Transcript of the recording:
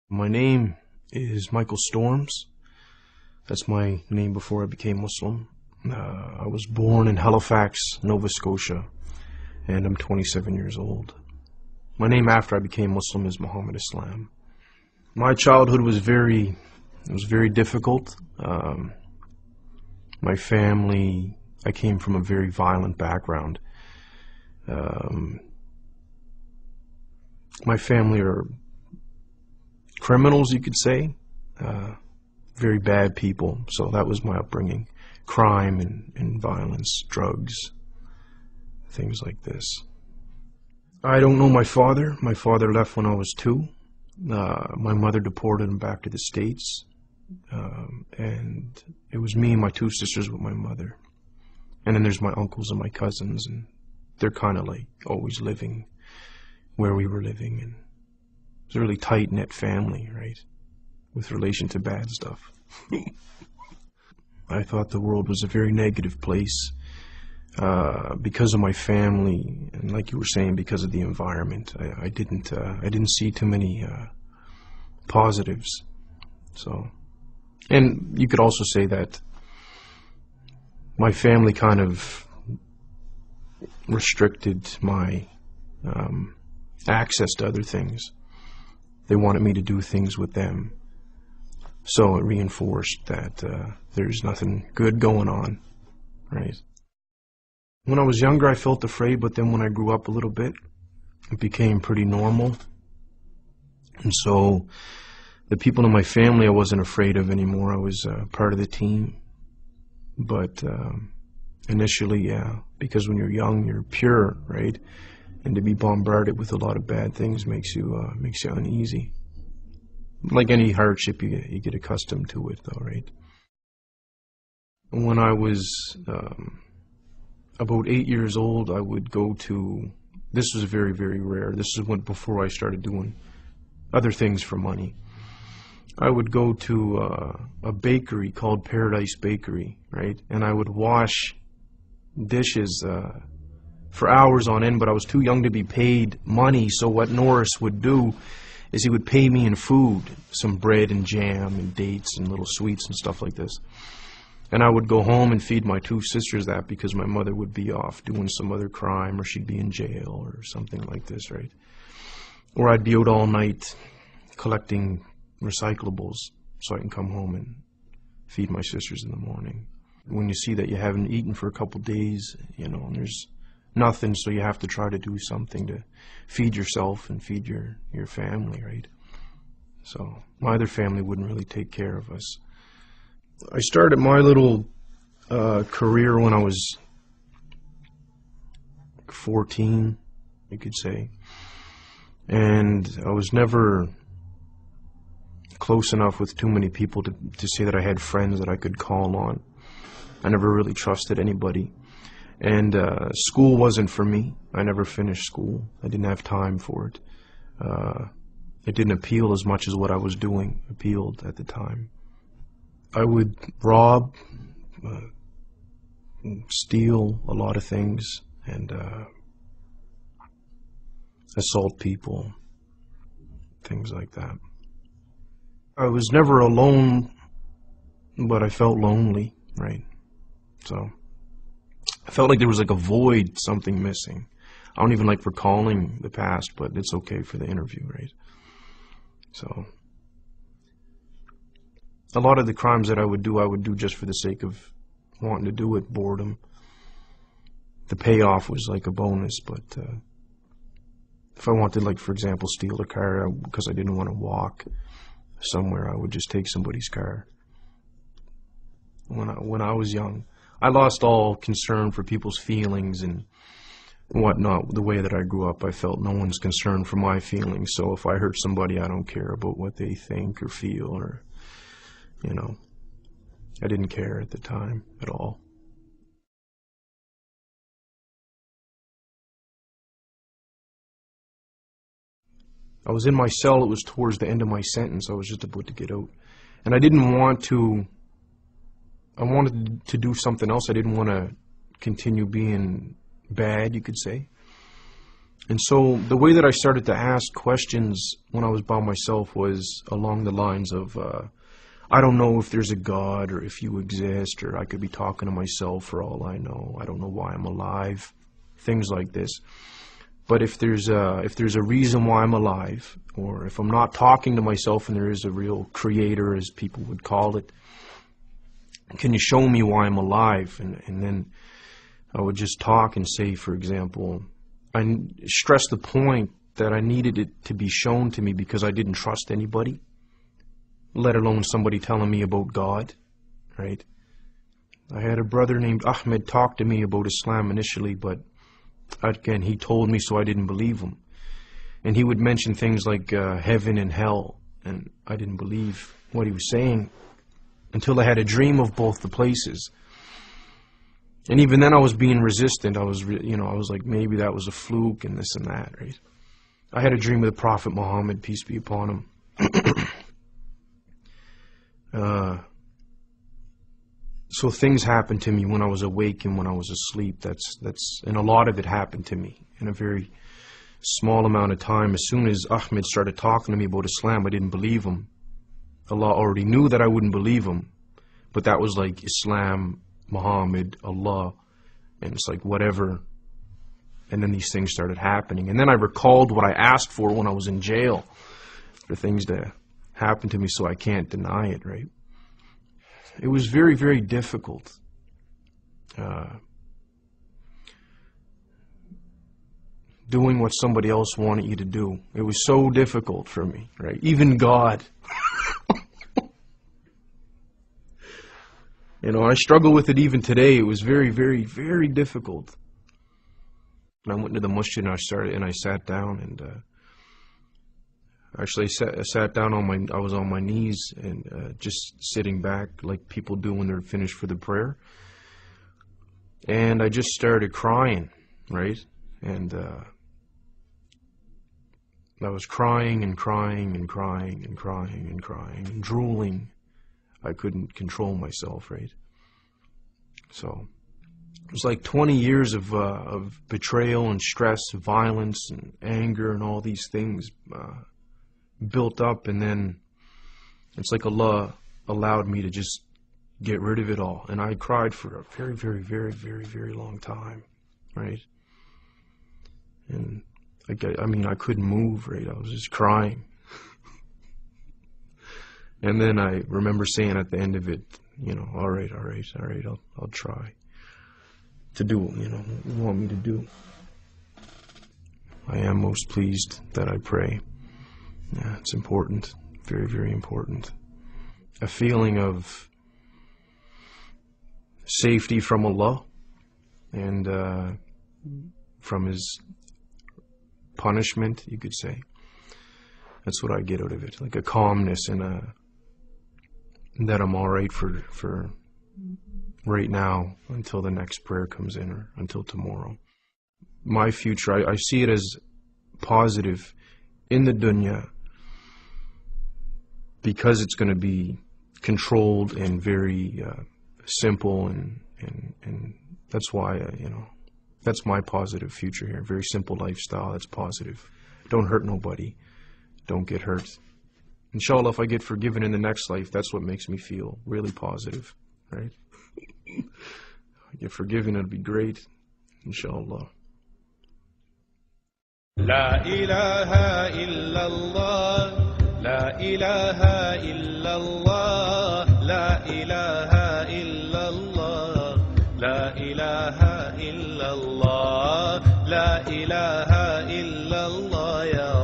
My name is Michael Storms. That's my name before I became Muslim. I was born in Halifax, Nova Scotia, and I'm 27 years old. My name after I became Muslim is Muhammad Islam. My childhood was very difficult. My family, I came from a very violent background. My family are criminals, you could say, very bad people. So that was my upbringing. Crime and violence, drugs, things like this. I don't know my father. My father left when I was 2. My mother deported him back to the States. And it was me and my 2 sisters with my mother. And then there's my uncles and my cousins, and they're kind of like always living where we were living. And it's a really tight-knit family, right, with relation to bad stuff. I thought the world was a very negative place because of my family, and like you were saying, because of the environment. I didn't see too many positives. So, and you could also say that my family kind of restricted my access to other things. They wanted me to do things with them. So it reinforced that there's nothing good going on, right? When I was younger, I felt afraid, but then when I grew up a little bit, it became pretty normal. And so the people in my family I wasn't afraid of anymore. I was part of the team. But initially, yeah, because when you're young, you're pure, right? And to be bombarded with a lot of bad things makes you uneasy. Like any hardship, you get accustomed to it, though, right? When I was about 8 years old, I would go to. This was very, very rare. This is before I started doing other things for money. I would go to a bakery called Paradise Bakery, right? And I would wash dishes for hours on end, but I was too young to be paid money. So what Norris would do is he would pay me in food, some bread and jam and dates and little sweets and stuff like this. And I would go home and feed my 2 sisters that because my mother would be off doing some other crime, or she'd be in jail or something like this, right? Or I'd be out all night collecting recyclables so I can come home and feed my sisters in the morning. When you see that you haven't eaten for a couple days, you know, and there's nothing, so you have to try to do something to feed yourself and feed your family, right? So my other family wouldn't really take care of us. I started my little career when I was 14, you could say. And I was never close enough with too many people to say that I had friends that I could call on. I never really trusted anybody. And school wasn't for me. I never finished school. I didn't have time for it. It didn't appeal as much as what I was doing appealed at the time. I would rob, steal a lot of things, and assault people, things like that. I was never alone, but I felt lonely, right? So I felt like there was like a void, something missing. I don't even like recalling the past, but it's okay for the interview, right? So a lot of the crimes that I would do just for the sake of wanting to do it, boredom. The payoff was like a bonus, but if I wanted, like, for example, steal a car because I didn't want to walk somewhere, I would just take somebody's car. When I was young, I lost all concern for people's feelings and whatnot. The way that I grew up, I felt no one's concerned for my feelings. So if I hurt somebody, I don't care about what they think or feel, or, you know, I didn't care at the time at all. I was in my cell. It was towards the end of my sentence. I was just about to get out. And I didn't want to. I wanted to do something else. I didn't want to continue being bad, you could say. And so the way that I started to ask questions when I was by myself was along the lines of, I don't know if there's a God or if you exist, or I could be talking to myself for all I know. I don't know why I'm alive. Things like this. But if there's a reason why I'm alive, or if I'm not talking to myself and there is a real creator, as people would call it, can you show me why I'm alive? And then I would just talk and say, for example, I stressed the point that I needed it to be shown to me because I didn't trust anybody, let alone somebody telling me about God, right? I had a brother named Ahmed talk to me about Islam initially, but again, he told me, so I didn't believe him. And he would mention things like heaven and hell, and I didn't believe what he was saying until I had a dream of both the places. And even then I was being resistant. I was like, maybe that was a fluke and this and that, right? I had a dream of the Prophet Muhammad, peace be upon him. So things happened to me when I was awake and when I was asleep. And a lot of it happened to me in a very small amount of time. As soon as Ahmed started talking to me about Islam, I didn't believe him. Allah already knew that I wouldn't believe him, but that was like Islam, Muhammad, Allah, and it's like whatever. And then these things started happening. And then I recalled what I asked for when I was in jail, for things to happen to me, so I can't deny it, right? It was very, very difficult. Doing what somebody else wanted you to do. It was so difficult for me, right? Even God. I struggle with it even today. It was very, very, very difficult. And I went to the masjid and I sat down and actually I sat down I was on my knees and just sitting back like people do when they're finished for the prayer. And I just started crying, right? And I was crying and crying and crying and crying and crying and drooling. I couldn't control myself, right? So it was like 20 years of betrayal and stress, violence and anger and all these things built up, and then it's like Allah allowed me to just get rid of it all. And I cried for a very, very, very, very, very long time, right? And I couldn't move, right? I was just crying. And then I remember saying at the end of it, all right, I'll try to do what you want me to do. I am most pleased that I pray. Yeah, it's important, very, very important. A feeling of safety from Allah and from His punishment, you could say. That's what I get out of it, like a calmness and that I'm all right for right now until the next prayer comes in or until tomorrow. My future, I see it as positive in the dunya because it's going to be controlled and very simple and that's why, that's my positive future here. Very simple lifestyle, that's positive. Don't hurt nobody. Don't get hurt. Inshallah, if I get forgiven in the next life, that's what makes me feel really positive, right? If I get forgiven, it'll be great, inshallah. La ilaha illallah, la ilaha illallah, la ilaha illallah, la ilaha illallah, la ilaha illallah, ya